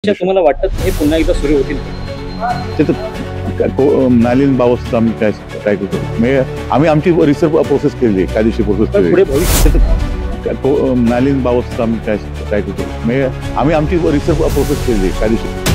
तुम्हाला वाटतं हे पुन्हा एकदा सुरू होतील? ते तर नालीन बाबत आम्ही काय करतो आम्ही आमची रिसर्च प्रोसेस केली, कायदेशीर प्रोसेस केली. पुढे भविष्यात नालीन बाबत आम्ही काय करतो आम्ही आमची रिसर्च प्रोसेस केली, कायदेशीर.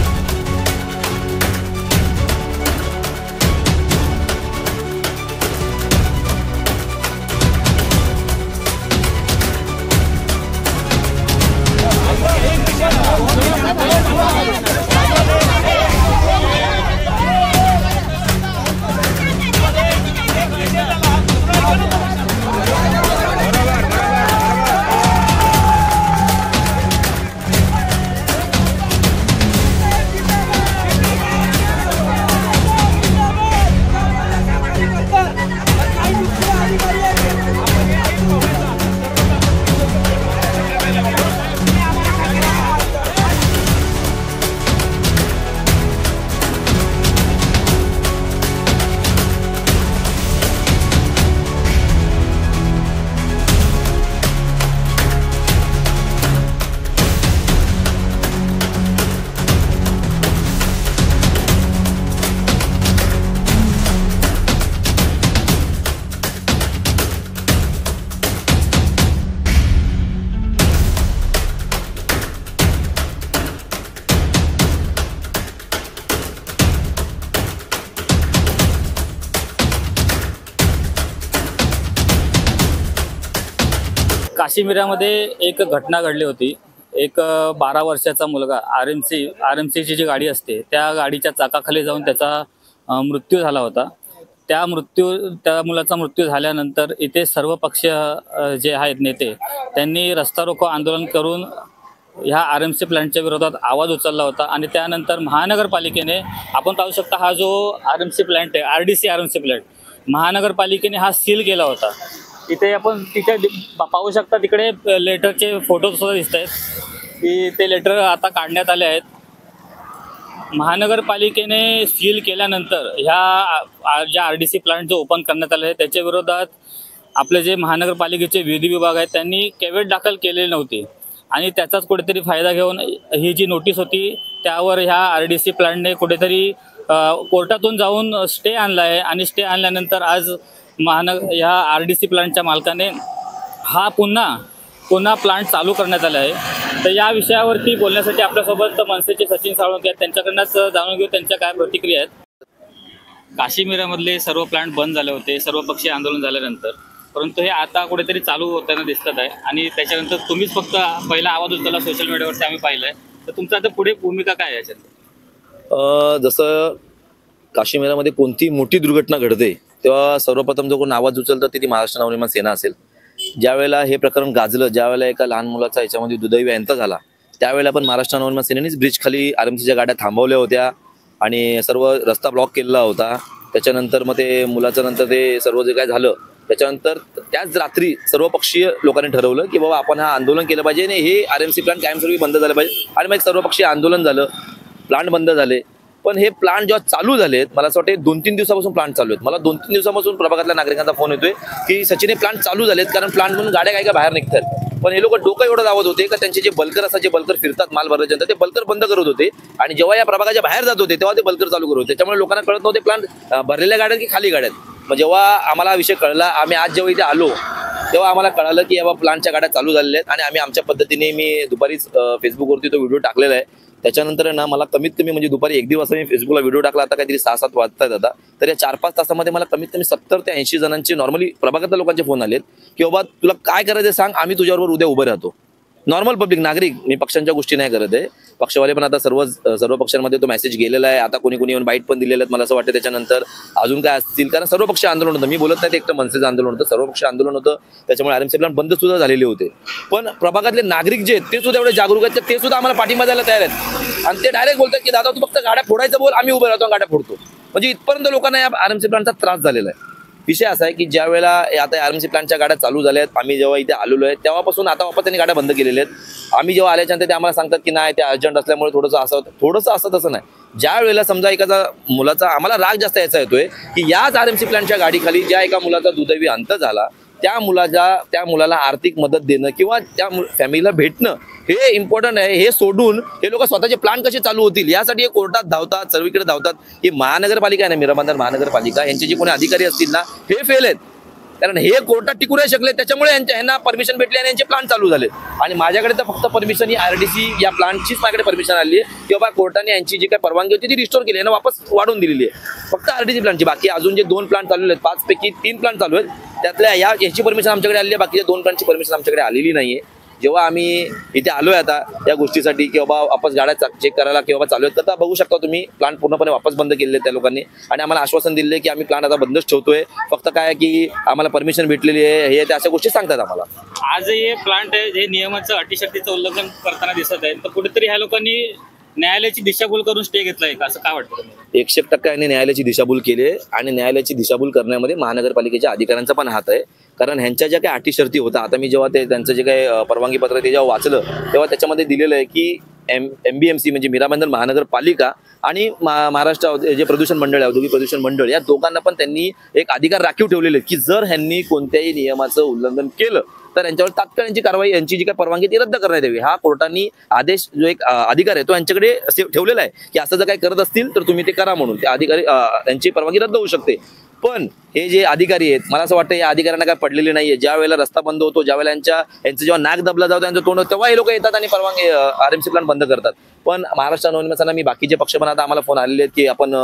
काशीमिरामध्ये एक घटना घडली होती. एक 12 वर्षाचा मुलगा आरएमसीची जी गाडी असते त्या गाडीच्या चाकाखाली जाऊन त्याचा मृत्यू झाला होता. त्या मुलाचा मृत्यू झाल्यानंतर इथे सर्व पक्ष जे आहेत नेते त्यांनी रस्ता रोको आंदोलन करून ह्या आरएमसी प्लांटच्या विरोधात आवाज उचलला होता. आणि त्यानंतर महानगरपालिकेने आपण पाहू शकता हा जो आरएमसी प्लांट आहे आरडीसी आरएमसी प्लांट महानगरपालिकेने हा सील केला होता. इथे आपण तिथे पाहू शकता तिकडे लेटरचे फोटो सुद्धा दिसत आहेत की ते लेटर आता काढण्यात आले आहेत. महानगरपालिकेने सील केल्यानंतर ह्या ज्या आरडीसी प्लांट जो ओपन करण्यात आले आहे त्याच्या विरोधात आपले जे महानगरपालिकेचे विधी विभाग आहेत त्यांनी कैवेट दाखल केलेली नव्हती. आणि त्याचाच कुठेतरी फायदा घेऊन ही जी नोटीस होती त्यावर ह्या आरडीसी प्लांटने कुठेतरी कोर्टातून जाऊन स्टे आणला आहे. आणि स्टे आणल्यानंतर आज ह्या आरडीसी प्लांटच्या मालकाने हा पुन्हा प्लांट चालू करण्यात आला आहे. तर या विषयावरती बोलण्यासाठी आपल्यासोबत मनसेचे सचिन साळुंखे आहेत. त्यांच्याकडनंच जाणून घेऊ त्यांच्या काय प्रतिक्रिया आहेत. काशीमिरामधले सर्व प्लांट बंद झाले होते सर्व पक्षीय आंदोलन झाल्यानंतर, परंतु हे आता कुठेतरी चालू होताना दिसत आहे. आणि त्याच्यानंतर तुम्हीच फक्त पहिला आवाज उचलला सोशल मीडियावरती आम्ही पाहिलं आहे. तर तुमचा आता पुढे भूमिका काय आहे याच्यात? जसं काशीमिरामध्ये कोणती मोठी दुर्घटना घडते तेव्हा सर्वप्रथम जो कोण आवाज उचलतं ती महाराष्ट्र नवनिर्माण सेना असेल. ज्यावेळेला हे प्रकरण गाजलं, ज्यावेळेला एका लहान मुलाचा याच्यामध्ये दुर्दैवी अंत झाला, त्यावेळेला पण महाराष्ट्र नवनिर्माण सेनेनेच ब्रिज खाली आरएमसीच्या गाड्या थांबवल्या होत्या आणि सर्व रस्ता ब्लॉक केलेला होता. त्याच्यानंतर मग ते मुलाचं नंतर ते सर्व जे काय झालं त्याच्यानंतर त्याच रात्री सर्वपक्षीय लोकांनी ठरवलं की बाबा आपण हा आंदोलन केलं पाहिजे आणि हे आरएमसी प्लांट कायमस्वरूपी बंद झालं पाहिजे. आणि मग एक सर्वपक्षीय आंदोलन झालं, प्लांट बंद झाले. पण हे प्लांट जेव्हा चालू झालेत, मला असं वाटतं 2-3 दिवसापासून प्लांट चालू आहेत. मला 2-3 दिवसापासून प्रभागातल्या नागरिकांचा फोन येतोय की सचिन हे प्लांट चालू झालेत कारण प्लांट म्हणून गाड्या काय बाहेर निघतात. पण हे लोक डोकं एवढं लावत होते का त्यांचे जे बल्कर असतात, जे बल्कर फिरतात माल भरल्यानंतर ते बल्कर बंद करत होते. आणि जेव्हा या प्रभागाच्या बाहेर जात होते तेव्हा ते बल्कर चालू करत होते. त्याच्यामुळे लोकांना कळत नव्हते प्लांट भरलेल्या गाड्यात की खाली गाड्यात. मग जेव्हा आम्हाला हा विषय कळला, आम्ही आज जेव्हा इथे आलो तेव्हा आम्हाला कळालं की बाबा प्लांटच्या गाड्या चालू झालेल्या आहेत. आणि आम्ही आमच्या पद्धतीने मी दुपारीच फेसबुकवरती तो व्हिडिओ टाकलेला आहे. त्याच्यानंतर ना मला कमीत कमी म्हणजे दुपारी 1 वाजता मी फेसबुकला व्हिडिओ टाकला, आता काहीतरी 6-7 वाजतायत आता. तर या 4-5 तासामध्ये मला कमीत कमी 70 ते 80 जणांचे नॉर्मली प्रभागातल्या लोकांचे फोन आलेत की बाबा तुला काय करायचं सांग, आम्ही तुझ्याबरोबर उद्या उभं राहतो. नॉर्मल पब्लिक नागरिक, मी पक्षांच्या गोष्टी नाही करत आहे. पक्षवाले पण आता सर्व पक्षांमध्ये तो मेसेज गेलेला आहे. आता कोणी येऊन बाईट पण दिलेलं आहेत मला असं वाटतं. त्याच्यानंतर अजून काय असतील कारण सर्व पक्ष आंदोलन होतं. मी बोलत नाही ते एकटं मनसेचं आंदोलन होतं, सर्व पक्ष आंदोलन होतं. त्याच्यामुळे आरएमसी प्लांट बंद सुद्धा झालेले होते. पण प्रभागातले नागरिक जे आहेत ते सुद्धा एवढे जागरूक आहेत ते सुद्धा आम्हाला पाठिंबा द्यायला तयार आहेत. आणि ते डायरेक्ट बोलतात की दादा तू फक्त गाड्या फोडायचं बोल, आम्ही उभं राहतो गाड्या फोडतो. म्हणजे इथपर्यंत लोकांना या आरएमसी प्लांटचा त्रास झालेला आहे. विषय असा आहे की ज्या वेळेला आता आरएमसी प्लांटच्या गाड्या चालू झाल्या आहेत, आम्ही जेव्हा इथे आलेलो आहे तेव्हापासून आता वापस त्यांनी गाड्या बंद केलेल्या आहेत. आम्ही जेव्हा आल्याच्यानंतर ते आम्हाला सांगतात की नाही ते अर्जंट असल्यामुळे थोडंसं असं तसं नाही. ज्या वेळेला समजा एखादा मुलाचा आम्हाला राग जास्त याचा येतोय की याच आरएमसी प्लांटच्या गाडीखाली ज्या एका मुलाचा दुर्दैवी अंत झाला त्या मुलाला आर्थिक मदत देणं किंवा त्या फॅमिलीला भेटणं हे इम्पॉर्टंट आहे. हे सोडून हे लोक स्वतःचे प्लान कसे चालू होतील यासाठी हे कोर्टात धावतात, सर्वीकडे धावतात. ही महानगरपालिका आहे ना, मीराबंदर महानगरपालिका, यांचे जे कोणी अधिकारी असतील ना हे फेल आहेत. कारण हे कोर्टात टिकू नाही शकले, त्याच्यामुळे यांना परमिशन भेटली आणि यांचे प्लान चालू झाले. आणि माझ्याकडे तर फक्त परमिशन ही RDC या प्लांटचीच माझ्याकडे परमिशन आली आहे की बाबा कोर्टाने यांची जी काही परवानगी होती ती रिस्टोर केली आहे ना, वापस वाढवून दिलेली आहे फक्त RDC प्लांटची. बाकी अजून जे 2 प्लांट चालू आहेत, 5 पैकी 3 प्लांट चालू आहेत, त्यातल्या याची परमिशन आमच्याकडे आली आहे, बाकीच्या 2 प्लांटची परमिशन आमच्याकडे आलेली नाहीये. जेव्हा आम्ही इथे आलोय आता या गोष्टीसाठी की बाबा वापस गाड्या चेक करायला की बाबा चालू आहेत, तर बघू शकता तुम्ही प्लांट पूर्णपणे वापस बंद केलेले त्या लोकांनी. आणि आम्हाला आश्वासन दिले की आम्ही प्लांट आता बंदच ठेवतोय, फक्त काय की आम्हाला परमिशन भेटलेली आहे, हे त्या अशा गोष्टी सांगतात आम्हाला. आज हे प्लांट आहे जे नियमाचं अटीशर्तीचं उल्लंघन करताना दिसत आहे, तर कुठेतरी ह्या लोकांनी न्यायालयाची दिशाभूल करून स्टे घेतलाय का, असं काय वाटतं? 100% यांनी न्यायालयाची दिशाभूल केली आहे. आणि न्यायालयाची दिशाभूल करण्यामध्ये महानगरपालिकेच्या अधिकाऱ्यांचा पण हात आहे. कारण ह्यांच्या ज्या काही अटी शर्ती होता, आता मी जेव्हा त्यांचं जे काही परवानगी पत्र ते जेव्हा वाचलं तेव्हा त्याच्यामध्ये दिलेलं आहे की MBMC म्हणजे मीराबंदर महानगरपालिका आणि महाराष्ट्र जे प्रदूषण मंडळ आहे, औद्योगिक प्रदूषण मंडळ, या दोघांना पण त्यांनी एक अधिकार राखीव ठेवलेले की जर ह्यांनी कोणत्याही नियमाचं उल्लंघन केलं तर यांच्यावर तात्काळ यांची कारवाई, यांची जी काही परवानगी ती रद्द करण्यात यावी. हा कोर्टाने आदेश जो एक अधिकार आहे तो यांच्याकडे ठेवलेला आहे की असं जर काही करत असतील तर तुम्ही ते करा म्हणून. ते अधिकारी यांची परवानगी रद्द होऊ शकते. पण हे जे अधिकारी आहेत, मला असं वाटतं या अधिकाऱ्यांना काय पडलेले नाहीये. ज्या वेळेला रस्ता बंद होतो, ज्या वेळेला यांचं जेव्हा नाक दबला जातो, त्यांचं तोंड, तेव्हा हे लोक येतात आणि परवानगी RMC प्लांट बंद करतात. पण महाराष्ट्र नवनिर्माण मी बाकीचे पक्ष पण आता आम्हाला फोन आलेले आहेत की आपण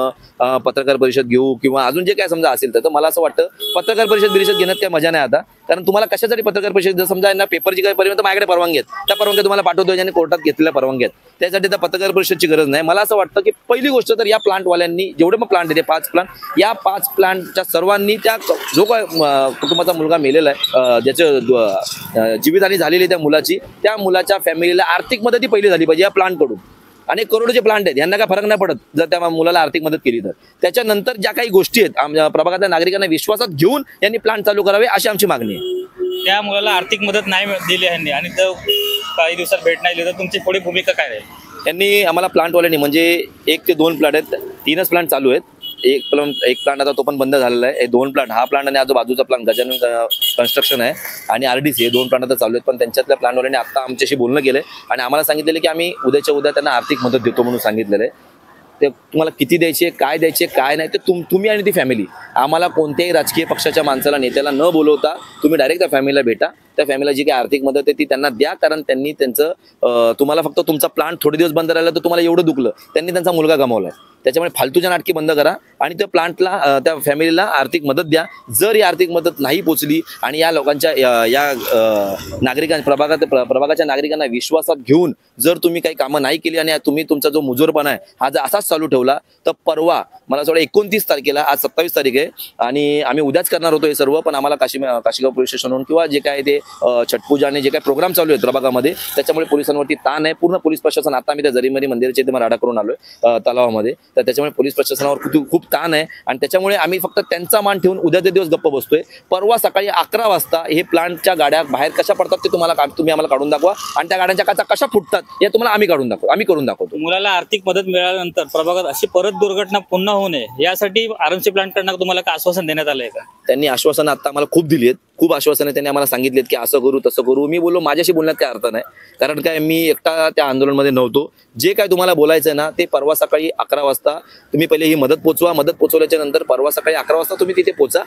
पत्रकार परिषद घेऊ किंवा अजून जे काय समजा असेल तर मला असं वाटतं पत्रकार परिषद घेण्यात काही मजा नाही आता. कारण तुम्हाला कशासाठी पत्रकार परिषद, जर समजा यांना पेपरची काही परिषद माझ्याकडे परवानगी आहेत, त्या परवानग्या तुम्हाला पाठवतो ज्यांनी कोर्टात घेतलेल्या परवानग्या आहेत, त्यासाठी त्या पत्रकार परिषदची गरज नाही. मला असं वाटतं की पहिली गोष्ट तर या प्लांटवाल्यांनी जेवढे पण प्लांट आहेत, 5 प्लांट, या 5 प्लांटच्या सर्वांनी त्या जो काय कुटुंबाचा मुलगा मेलेला आहे, ज्याचं जीवितहानी झालेली आहे त्या मुलाची, त्या मुलाच्या फॅमिलीला आर्थिक मदत ही पहिली झाली पाहिजे या प्लांटकडून. आणि करोडोचे प्लांट आहेत, यांना काय फरक नाही पडत जर त्या मुलाला आर्थिक मदत केली तर. त्याच्यानंतर ज्या काही गोष्टी आहेत प्रभागातल्या नागरिकांना विश्वासात घेऊन यांनी प्लांट चालू करावे अशी आमची मागणी आहे. त्या मुलाला आर्थिक मदत नाही दिली यांनी आणि जर काही दिवसात भेट नाही दिली तर तुमची पुढे भूमिका काय राहील? यांनी आम्हाला प्लांटवाल्यांनी म्हणजे 1 ते 2 प्लांट आहेत, 3च प्लांट चालू आहेत. एक प्लांट आता तो पण बंद झालेला आहे. 2 प्लांट, हा प्लांट आणि आजूबाजूचा प्लांट गजानन कन्स्ट्रक्शन आहे आणि RDC, हे 2 प्लांट आता चालू आहेत. पण त्यांच्यातल्या प्लांटवाल्यांनी आता आमच्याशी बोलणं केलंय आणि आम्हाला सांगितलेलं की आम्ही उद्याच्या उद्या त्यांना आर्थिक मदत देतो म्हणून सांगितलेलं आहे. ते तुम्हाला किती द्यायचे, काय नाही, ते तुम्ही आणि ती फॅमिली, आम्हाला कोणत्याही राजकीय पक्षाच्या माणसाला, नेत्याला न बोलवता तुम्ही डायरेक्ट त्या फॅमिलीला भेटा. त्या फॅमिलीला जी काही आर्थिक मदत आहे ती त्यांना द्या. कारण त्यांनी त्यांचं तुम्हाला फक्त तुमचा प्लांट थोडे दिवस बंद राहिला तर तुम्हाला एवढं दुखलं, त्यांनी त्यांचा मुलगा गमावलाय. त्याच्यामुळे फालतूच्या नाटकी बंद करा आणि त्या प्लांटला, त्या फॅमिलीला आर्थिक मदत द्या. जर ही आर्थिक मदत नाही पोचली आणि या लोकांच्या या प्रभागाच्या नागरिकांना विश्वासात घेऊन जर तुम्ही काही कामं नाही केली आणि तुम्ही तुमचा जो मुजोरपणा आहे हा जर असाच चालू ठेवला तर परवा मला असं वाटतं 29 तारखेला, आज 27 तारीख आहे आणि आम्ही उद्याच करणार होतो हे सर्व, पण आम्हाला काशीगाव पोलीस स्टेशनवरून किंवा जे काय ते छटपूजा आणि जे काही प्रोग्राम चालू आहेत प्रभागामध्ये त्याच्यामुळे पोलिसांवरती ताण आहे. पूर्ण पोलीस प्रशासन, आता आम्ही त्या जरीमरी मंदिराच्या इथे राडा करून आलोय तलावामध्ये, तर त्याच्यामुळे पोलीस प्रशासनावर खूप ताण आहे आणि त्याच्यामुळे आम्ही फक्त त्यांचा मान ठेवून उद्याचे दिवस गप्प बसतोय. परवा सकाळी 11 वाजता हे प्लांटच्या गाड्या बाहेर कशा पडतात ते तुम्ही आम्हाला काढून दाखवा आणि त्या गाड्यांच्या काचा कशा फुटतात हे तुम्हाला आम्ही करून दाखवतो. मुलाला आर्थिक मदत मिळाल्यानंतर प्रभागात अशी परत दुर्घटना पुन्हा होऊ नये यासाठी RMC प्लांट कडनं तुम्हाला काय आश्वासन देण्यात आलंय का? त्यांनी आश्वासन आता आम्हाला खूप दिली आहेत, खूप आश्वासने त्यांनी आम्हाला सांगितलेत की असं करू तसं करू. मी बोललो माझ्याशी बोलण्यात काय अर्थ नाही, कारण काय मी एकटा त्या आंदोलनमध्ये नव्हतो. जे काय तुम्हाला बोलायचं आहे ना ते परवा सकाळी 11 वाजता तुम्ही पहिले ही मदत पोचवा. मदत पोचवल्याच्या नंतर परवा सकाळी 11 वाजता तुम्ही तिथे पोचा,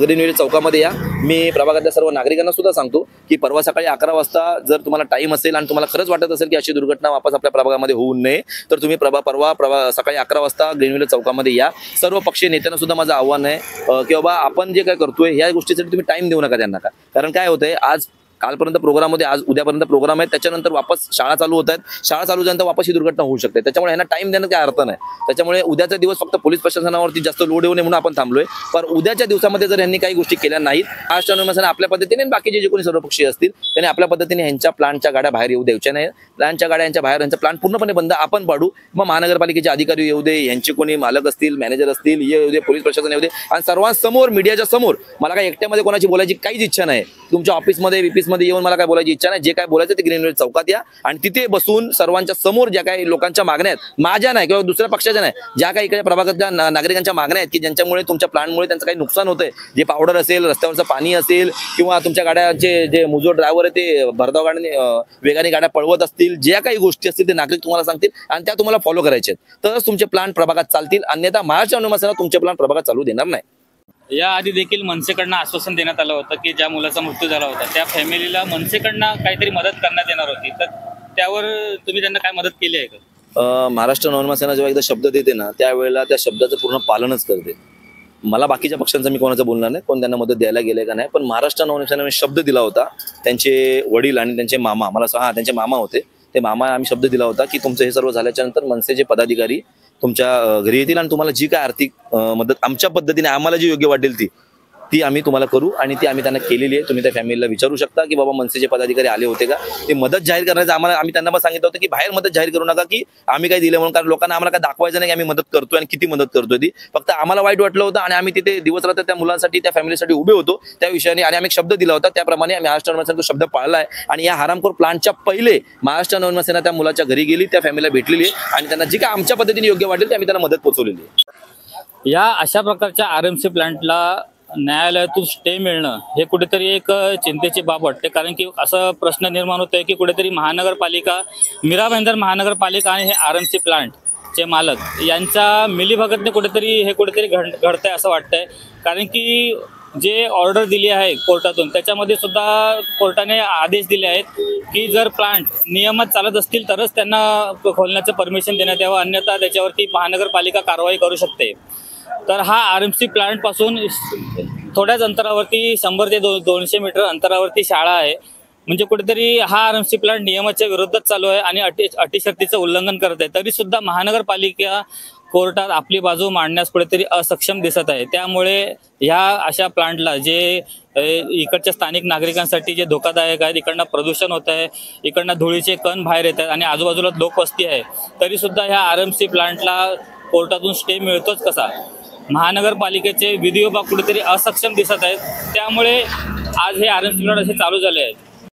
ग्रीनव्हिल चौकामध्ये या. मी प्रभागातल्या सर्व नागरिकांना सुद्धा सांगतो की परवा सकाळी 11 वाजता जर तुम्हाला टाइम असेल आणि तुम्हाला खरंच वाटत असेल की अशी दुर्घटना वापस आपल्या प्रभागामध्ये होऊ नये तर तुम्ही परवा सकाळी 11 वाजता ग्रीनव्हिल चौकामध्ये या. सर्व पक्षीय नेत्यांना सुद्धा माझं आव्हान आहे की बाबा आपण जे काय करतोय ह्या गोष्टीसाठी तुम्ही टाइम देऊ नका त्यांना. कारण काय होतंय, आज कालपर्यंत प्रोग्राम होते, आज उद्यापर्यंत प्रोग्राम आहे, त्याच्यानंतर वापस शाळा चालू होत आहेत, शाळा चालू झाल्यानंतर वापस ही दुर्घटना होऊ शकते. त्याच्यामुळे यांना टाइम देण्यात काय अर्थ नाही. त्याच्यामुळे उद्याचा दिवस फक्त पोलीस प्रशासनावरती जास्त लोड येऊ नये म्हणून आपण थांबलोय. पण उद्याच्या दिवसामध्ये जर यांनी काही गोष्टी केल्या नाहीत, आज आपल्या पद्धतीने बाकीचे जे कोणी सर्वपक्षीय असतील त्यांनी आपल्या पद्धतीने यांच्या प्लांटच्या गाड्या बाहेर येऊ द्यायच्या नाही. प्लांटच्या गाड्या यांच्या बाहेर, यांचा प्लांट पूर्णपणे बंद आपण पाडू. मग महानगरपालिकेचे अधिकारी येऊ दे, यांचे कोणी मालक असतील, मॅनेजर असतील, येऊ दे, पोलीस प्रशासन येऊ दे आणि सर्वांसमोर मीडियाच्या समोर मला काही एकट्यामध्ये कोणाची बोलायची काहीच इच्छा नाही. तुमच्या ऑफिसमध्ये VP ऑफिसमध्ये येऊन मला काय बोलायची इच्छा नाही. जे काय बोलायचं ते ग्रीन व्हिलेज चौकात या आणि तिथे बसून सर्वांच्या समोर ज्या काही लोकांच्या मागण्या आहेत, माझ्या नाही किंवा दुसऱ्या पक्षाच्या नाही, ज्या काही इकडे प्रभागातल्या नागरिकांच्या मागण्या आहेत की ज्यांच्यामुळे तुमच्या प्लांटमुळे त्यांचं काही नुकसान होतंय, जे पावडर असेल, रस्त्यावरचं पाणी असेल किंवा तुमच्या गाड्यांचे जे मुजोर ड्रायव्हर आहे ते भरधाव गाड्याने वेगाने गाड्या पळवत असतील, ज्या काही गोष्टी असतील ते नागरिक तुम्हाला सांगतील आणि त्या तुम्हाला फॉलो करायचे आहेत, तरच तुमचे प्लांट प्रभागात चालतील. अन्यथा महाराष्ट्र नवनिर्माण सेना तुमचे प्लांट प्रभागात चालू देणार नाही. याआधी देखील मनसेकडनं आश्वासन देण्यात आलं होतं की ज्या मुलाचा मृत्यू झाला होता त्या फॅमिलीला मनसेकडनं काहीतरी मदत करण्यात येणार होती, तर त्यावर तुम्ही त्यांना काय मदत केली आहे का? महाराष्ट्र नवनिर्माण सेना जेव्हा एकदा शब्द देते ना त्यावेळेला त्या शब्दाचं पूर्ण पालनच करते. मला बाकीच्या पक्षांचं मी कोणाचं बोलणार नाही, कोण त्यांना मदत द्यायला गेले का नाही, पण महाराष्ट्र नवनिर्माण सेनेने शब्द दिला होता. त्यांचे वडील आणि त्यांचे मामा, मला त्यांचे मामा होते, ते मामा आम्ही शब्द दिला होता की तुमचं हे सर्व झाल्याच्या नंतर मनसेचे पदाधिकारी तुमच्या घरी येतील आणि तुम्हाला जी काय आर्थिक मदत आमच्या पद्धतीने आम्हाला जी योग्य वाटेल ती आम्ही तुम्हाला करू. आणि ती आम्ही त्यांना केलेली आहे. तुम्ही त्या फॅमिलीला विचारू शकता की बाबा मनसेचे पदाधिकारी आले होते का, ते मदत जाहीर करण्याचं आम्ही त्यांना पण सांगितलं होतं की बाहेर मदत जाहीर करू नका की आम्ही काय दिलं म्हणून, कारण लोकांना आम्हाला काय दाखवायचं नाही की आम्ही मदत करतोय आणि किती मदत करतोय ती. फक्त आम्हाला वाईट वाटलं होतं आणि आम्ही तिथे दिवस रात्र त्या मुलांसाठी त्या फॅमिलीसाठी उभे होतो त्या विषयाने, आणि आम्ही शब्द दिला होता त्याप्रमाणे आम्ही महाराष्ट्र नवनिर्माण सेनेचा शब्द पाळला आहे. आणि या हरामखोर प्लांटच्या पहिले महाराष्ट्र नवनिर्माण सेना त्या मुलाच्या घरी गेली, त्या फॅमिलीला भेटलेली आहे आणि त्यांना जी काय आमच्या पद्धतीने योग्य वाटेल ते आम्ही त्यांना मदत पोहोचवलेली आहे. या अशा प्रकारच्या RMC प्लांटला न्यायालयातून स्टे मिळणं हे कुठेतरी एक चिंतेची बाब वाटते, कारण की असा प्रश्न निर्माण होतोय की कुठेतरी महानगरपालिका, मीरा भाईंदर महानगरपालिका आणि हे RMC प्लांटचे मालक यांच्या मिलीभगतने कुठेतरी घडतंय असं वाटतंय. कारण की जे ऑर्डर दिली आहे कोर्टातून त्याच्यामध्ये सुद्धा कोर्टाने आदेश दिले आहेत की जर प्लांट नियमात चालत असतील तरच त्यांना खोलण्याचं परमिशन देण्यात यावं, अन्यथा त्याच्यावरती महानगरपालिका कारवाई करू शकते. तर हा RMC प्लांट पासून थोड्याच अंतरावरती 100 ते 200 मीटर अंतरावरती शाळा आहे. म्हणजे कुठेतरी हा RMC प्लांट नियमाच्या विरोधात चालू आहे आणि अटी शर्तीचं उल्लंघन करत आहे. तरी सुद्धा महानगरपालिका कोर्टात आपली बाजू मांडण्यास कुठेतरी असक्षम दिसत आहे. त्यामुळे ह्या अशा प्लांटला जे इकडच्या स्थानिक नागरिकांसाठी जे धोकादायक आहेत, इकडनं प्रदूषण होत आहे, इकडनं धुळीचे कण बाहेर येत आहेत आणि आजूबाजूला लोकवस्ती आहे, तरी सुद्धा ह्या RMC प्लांटला कोर्टातून स्टे मिळतोच कसा? महानगरपालिकेचे विधी विभाग कुठेतरी असक्षम दिसत आहेत. त्यामुळे आज हे RMC प्लांट असे चालू झाले आहेत.